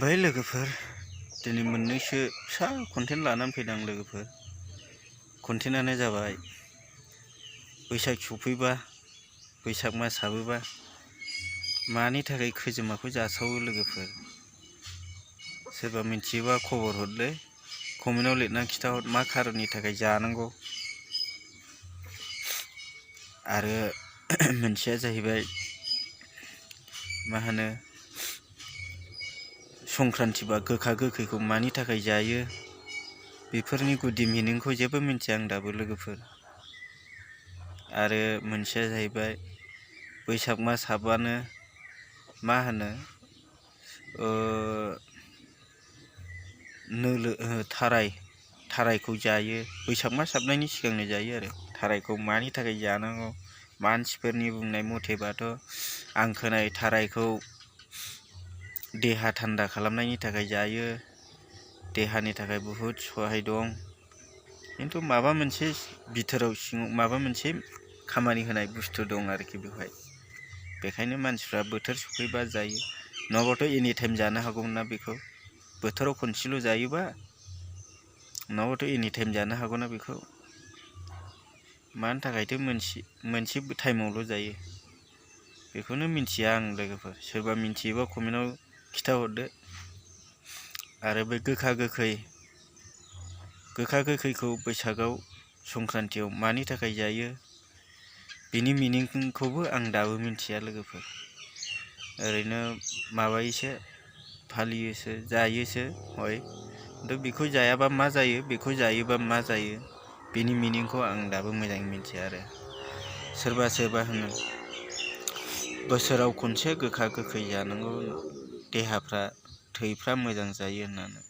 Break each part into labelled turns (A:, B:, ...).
A: खुलुमबाय लोगोफोर दिनै मोननैसो फिसा कन्टेन्ट लानानै फैदों लोगोफोर। कन्टेन्टआनो जाबाय बैसाग सफैबा बैसाग मास हाबोबा मानि थाखाय खैजोमाखौ जासावो लोगोफोर। सोरबा मिथियोबा खबर हरदो, कमेन्टआव लिरना खिथाहर मा खारननि थाखाय जानांगौ। आरो मोनसेया जाहैबाय मा होनो संक्रान्तिबा गोखा गोखैखौ मानि थाखाय जायो, बेफोरनि गुदि मिनिंखौ जेबो मिथिया आं दाबो लोगोफोर। आरो मोनसेया जाहैबाय बैसाग मास हाबबानो मा होनो थारायखौ जायो, बैसाग मास हाबनायनि सिगांनो जायो आरो। थारायखौ मानि थाखाय जानांगौ, मानसिफोरनि बुंनाय मथेबाथ' आं खोनायो थारायखौ देहा थान्दा खालामनायनि थाखाय जायो, देहानि थाखाय बुहुद सहाय दं। खिन्थु माबा मोनसे बिथोराव सिङाव माबा मोनसे खामानि होनाय बुस्थु दं आरोखि बेवहाय। बेखायनो मानसिफ्रा बोथोर सफैबा जायो, नङाबाथ' एनि टाइम जानो हागौमोन ना बेखौ। बोथोराव खनसेल' जायोबा नङाबाथ' एनि टाइम जानो हागौना बेखौ। मानि थाखायथो मोनसे टाइमावल' जायो बेखौनो मिथिया आं लोगोफोर। सोरबा मिथियोबा कमेन्टआव खिथाहरदो। आरो बे गोखा गोखैखौ बैसागाव संक्रान्तियाव मानि थाखाय जायो बिनि मिनिंखौबो आं दाबो मिथिया लोगोफोर। ओरैनो माबायोसो फालियोसो जायोसो हय, खिन्थु बेखौ जायाबा मा जायो, बेखौ जायोबा मा जायो बिनि मिनिंखौ आं दाबो मोजाङै मिथिया आरो। सोरबा होनो बोसोराव खनसे गोखा गोखै जानांगौ, देहाफ्रा थैफ्रा मोजां जायो होननानै।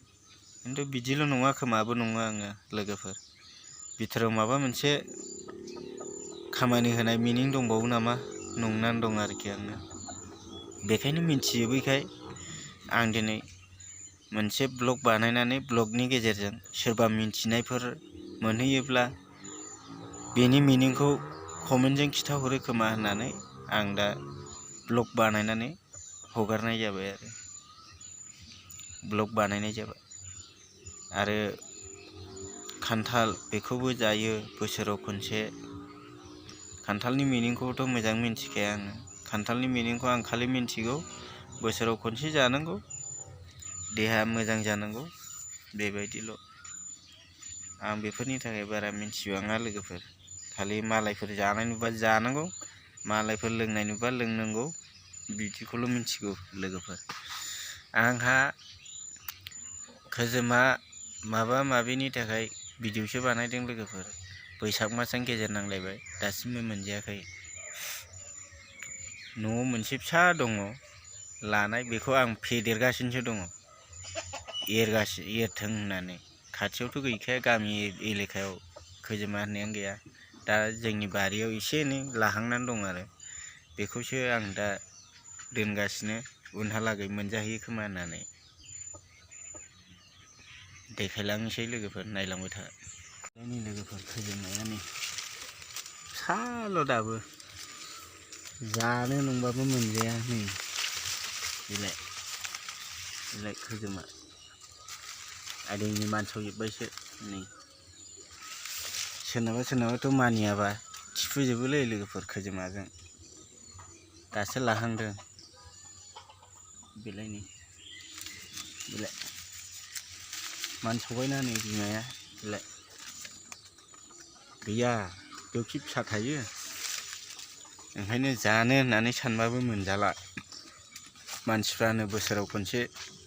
A: खिन्थु बिदिल' नङा खोमाबो नङा आङो लोगोफोर। बिथोराव माबा मोनसे खामानि होनाय मिनिं दंबावो नामा नंनानै दं आरोखि आंनो। बेखायनो मिथिजोबैखाय आं दिनै मोनसे ब्लग बानायनानै ब्लगनि गेजेरजों सोरबा मिथिनायफोर मोनहैयोब्ला बेनि मिनिंखौ कमेन्टजों खिथाहरो खोमा होननानै आं दा ब्लग बानायनानै हगारनाय जाबाय आरो। आरो खान्थाल बेखौबो जायो बोसोराव खनसे। खान्थालनि मिनिंखौथ' मोजां मिथिखाया आङो। खान्थालनि मिनिंखौ आं खालि मिथिगौ बोसोराव खनसे जानांगौ, देहा मोजां जानांगौ, बेबायदिल'। आं बेफोरनि थाखाय बारा मिथिबाङा लोगोफोर। खालि मालायफोर जानाय नुबा जानांगौ, मालायफोर लोंनाय नुबा लोंनांगौ, बिदिखौल' मिथिगौ लोगोफोर। आंहा खैजोमा माबा माबिनि थाखाय भिडिअसो बानायदों लोगोफोर। बैसाग मासजों गेजेर नांलायबाय दासिमबो मोनजायाखै। न'आव मोनसे फिसा दङ लानाय, बेखौ आं फेदेरगासिनोसो दङ, एरथों होननानै। खाथियावथ' गैखाया, गामि एलेखायाव खैजोमा होननायानो गैया। दा जोंनि बारियाव एसे एनै लाहांनानै दं आरो। बेखौसो आं दा दोनगासिनो, उनहालागै मोनजाहैयो खोमा होननानै। देखायलांनोसै लोगोफोर, नायलांबाय था। नै लोगोफोर खैजोमाया नै फिसाल' दाबो, जानो नंबाबो मोनजाया। नै बिलाइ खैजोमा आदैनि मानसावजोब्बायसो। नै सोरनाबाथ' मानियाबा थिफुजोबोलै लोगोफोर खैजोमाजों। दासो लाहांदों बिलाइ मानसावबायना नै बिमाया। बिलाइ गैया, बेयावखि फिसा थायो। ओंखायनो जानो होननानै सानबाबो मोनजाला। मानसिफ्रानो बोसोराव खनसे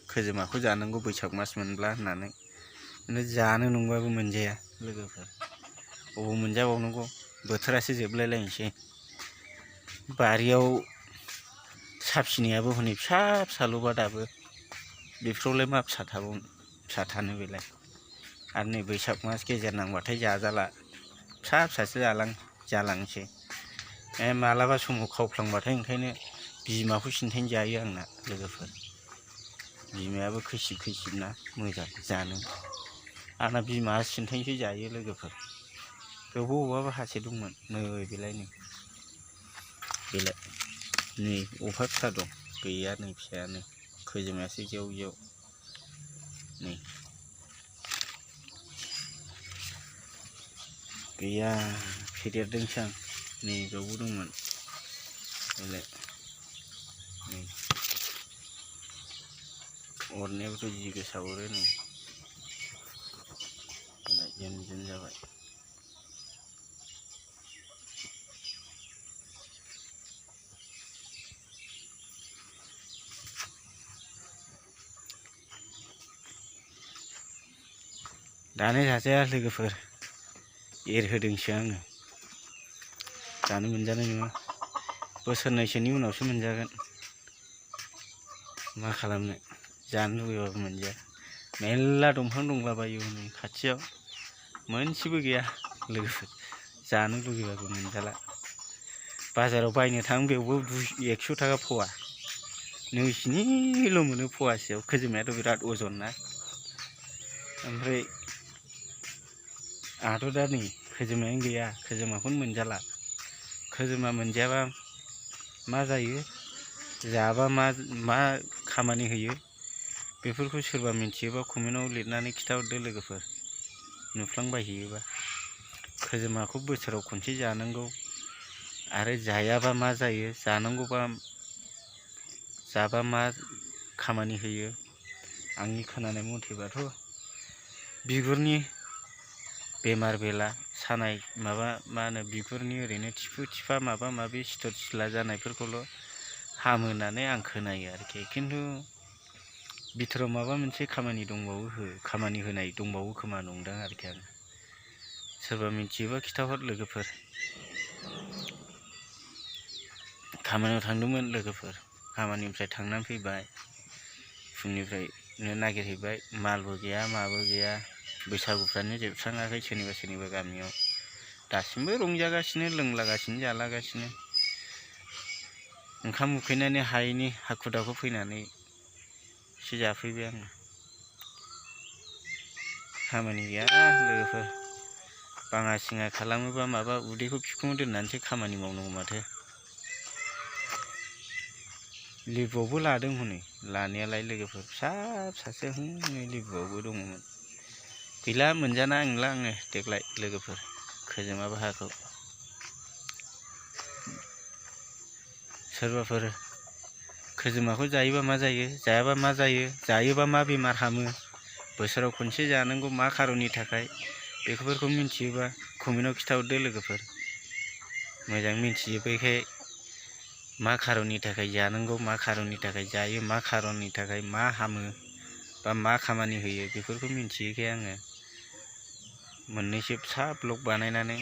A: खैजोमाखौ जानांगौ बैसाग मास मोनब्ला होननानै, खिन्थु जानो नंबाबो मोनजाया लोगोफोर। अबाव मोनजाबावनांगौ, बोथोरासो जोबलायलायनोसै। बारियाव साबसिनियाबो हनै फिसाल'बा दाबो, बेफोरावलाय मा फिसा थानो बेलाय। आरो नै बैसाग मास गेजेर नांबाथाय जाजाला, फिसासो जालांसै। मालाबा समाव खावफ्लांबाथाय ओंखायनो बिमाखौ सिन्थायनो जायो आंना लोगोफोर। बिमायाबो खैसिब ना, मोजां जानो। आंना बिमा सिन्थायनोसो जायो लोगोफोर। बबावबा माखासे दंमोन, नै बेलाय नै अफा फिसा दं, गैया नै फिसायानो। खैजोमायासो जेव नै गैया फेदेरदोंसो आं नै बेयावबो दंमोन बेलाय नै अरनायाबोथ' जि गोसा अरो नै बेलाय जेन जाबाय दानो जाजाया लोगोफोर एरहोदोंसो आङो दानो मोनजानाय नङा बोसोरनैसोनि उनावसो मोनजागोन मा खालामनो जानो लुबैबाबो मोनजाया मेरला दंफां दंलाबायो नै खाथियाव मोनसेबो गैया लोगोफोर जानो लुबैबाबो मोनजाला बाजाराव बायनो थां बेयावबो 100 थाखा फवा नोंसिनिल' मोनो फवासेयाव खोजोमायाथ' बिराद अजन ना ओमफ्राय आंहाथ' दा नै खोजोमायानो गैया खोजोमाखौनो मोनजाला खोजोमा मोनजायाबा मा जायो जाबा मा खामानि होयो बेफोरखौ सोरबा मिथियोबा कमेन्टआव लिरनानै खिथाहरदो लोगोफोर नुफ्लांबायहैयोबा खोजोमाखौ बोसोराव खनसे जानांगौ आरो जायाबा मा जायो जानांगौबा जाबा मा खामानि होयो आंनि खोनानाय मथेबाथ' बिगुरनि बेमार बेला सानाय माबा मा होनो बिगुरनि ओरैनो थिफु थिफा माबा माबि सिथर सिला जानायफोरखौल' हामो होननानै आं खोनायो आरोखि खिन्थु बिथोराव माबा मोनसे खामानि होनाय दंबावो खोमा नंदों आरोखि आं सोरबा मिथियोबा खिथाहर लोगोफोर खामानियाव थांदोंमोन लोगोफोर खामानिनिफ्राय थांनानै फैबाय फुंनिफ्रायनो नागिरहैबाय मालबो गैया माबो गैया बैसागुफ्रानो जोबस्राङाखै सोरनिबा गामियाव दासिमबो रंजागासिनो लोंलागासिनो जालागासिनो ओंखाम उखैनानै हायैनि हाखु दाखु फैनानै एसे जाफैबाय आङो खामानि गैया लोगोफोर बाङा सिङा खालामोबा माबा उदैखौ बिखुङाव दोननानैसो खामानि मावनांगौ माथो लिबुआवबो लादों हनै लानायालाय लोगोफोर फिसासो लिबुआवबो दङमोन गैला मोनजाना नंला आङो देग्लाय लोगोफोर खोजोमा बाहाखौ सोरबाफोर खोजोमाखौ जायोबा मा जायो जायाबा मा जायो जायोबा मा बेमार हामो बोसोराव खनसे जानांगौ मा खारननि थाखाय बेफोरखौ मिथियोबा कमेन्टआव खिथाहरदो लोगोफोर मोजां मिथिजोबैखाय मा खारननि थाखाय जानांगौ मा खारननि थाखाय जायो मा खारननि थाखाय मा हामो बा मा खामानि होयो बेफोरखौ मिथियैखाय आङो मोननैसो फिसा ब्लग बानायनानै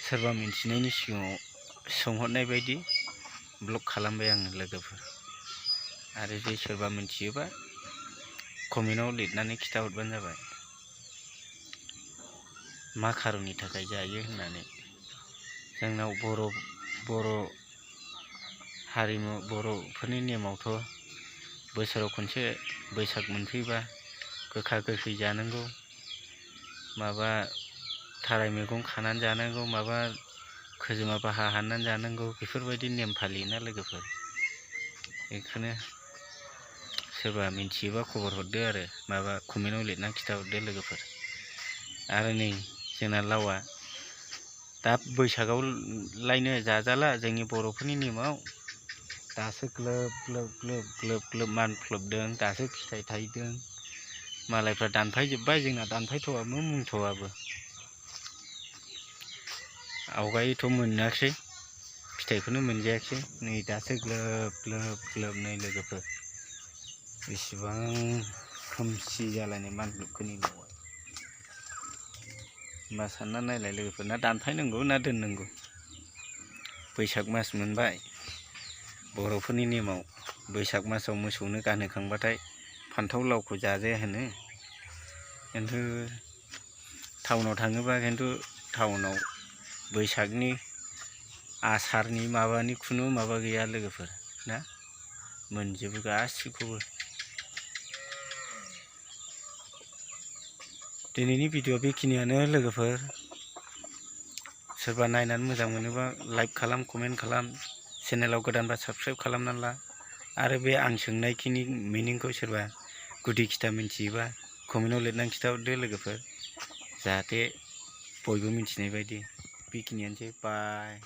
A: सोरबा मिथिनायनि सिगाङाव सोंहरनाय बायदि ब्लग खालामबाय आङो लोगोफोर आरो जे सोरबा मिथियोबा कमेन्टआव लिरनानै खिथाहरबानो जाबाय मा खारननि थाखाय जायो होननानै जोंनाव बर' हारिमु बर'फोरनि नेमावथ' बोसोराव खनसे बैसाग मोनफैबा गोखा गोखै जानांगौ माबा थाराय मैगं खानानै जानांगौ माबा खोजोमा बाहा हाननानै जानांगौ बेफोरबायदि नेम फालियोना लोगोफोर बेखौनो सोरबा मिथियोबा खबर हरदो आरो माबा कमेन्टआव लिरनानै खिथाहरदो लोगोफोर आरो नै जोंना लावआ दा बैसागावलायनो जाजाला जोंनि बर'फोरनि नेमाव दासो ग्लोब मानफ्लोबदों दासो फिथाइ थायदों मालायफ्रा दानफायजोब्बाय जोंना दानफायथ'वाबो मोनथ'वाबो आवगायथ' मोनाखिसै फिथाइखौनो मोनजायाखिसै नै दासो ग्लोब नै लोगोफोर बेसेबां खोमसि जालायनाय मानफ्लोबखोनि लावआ मा सानना नायलाय लोगोफोर ना दानफायनांगौ ना दोननांगौ बैसाग मास मोनबाय बर'फोरनि नेमाव बैसाग मासाव मोसौनो गानहोखांबाथाय फान्थाव लावखौ जाजाया होनो खिन्थु टाउनाव थाङोबा खिन्थु टाउनाव बैसागनि आसारनि माबानि खुनु माबा गैया लोगोफोर ना मोनजोबो गासिखौबो दिनैनि भिडिअ बेखिनियानो लोगोफोर सोरबा नायनानै मोजां मोनोबा लाइक खालाम कमेन्ट खालाम चेनेलाव गोदानबा साबस्क्राइब खालामनानै ला आरो बे आं सोंनायखिनि मिनिंखौ सोरबा गुदि खिथा मिन्थियोबा कमेन्टआव लिरनानै खिथाहरदो लोगोफोर, जाहाथे बयबो मिन्थिनाय बायदि। बेखिनियानोसै, बाय।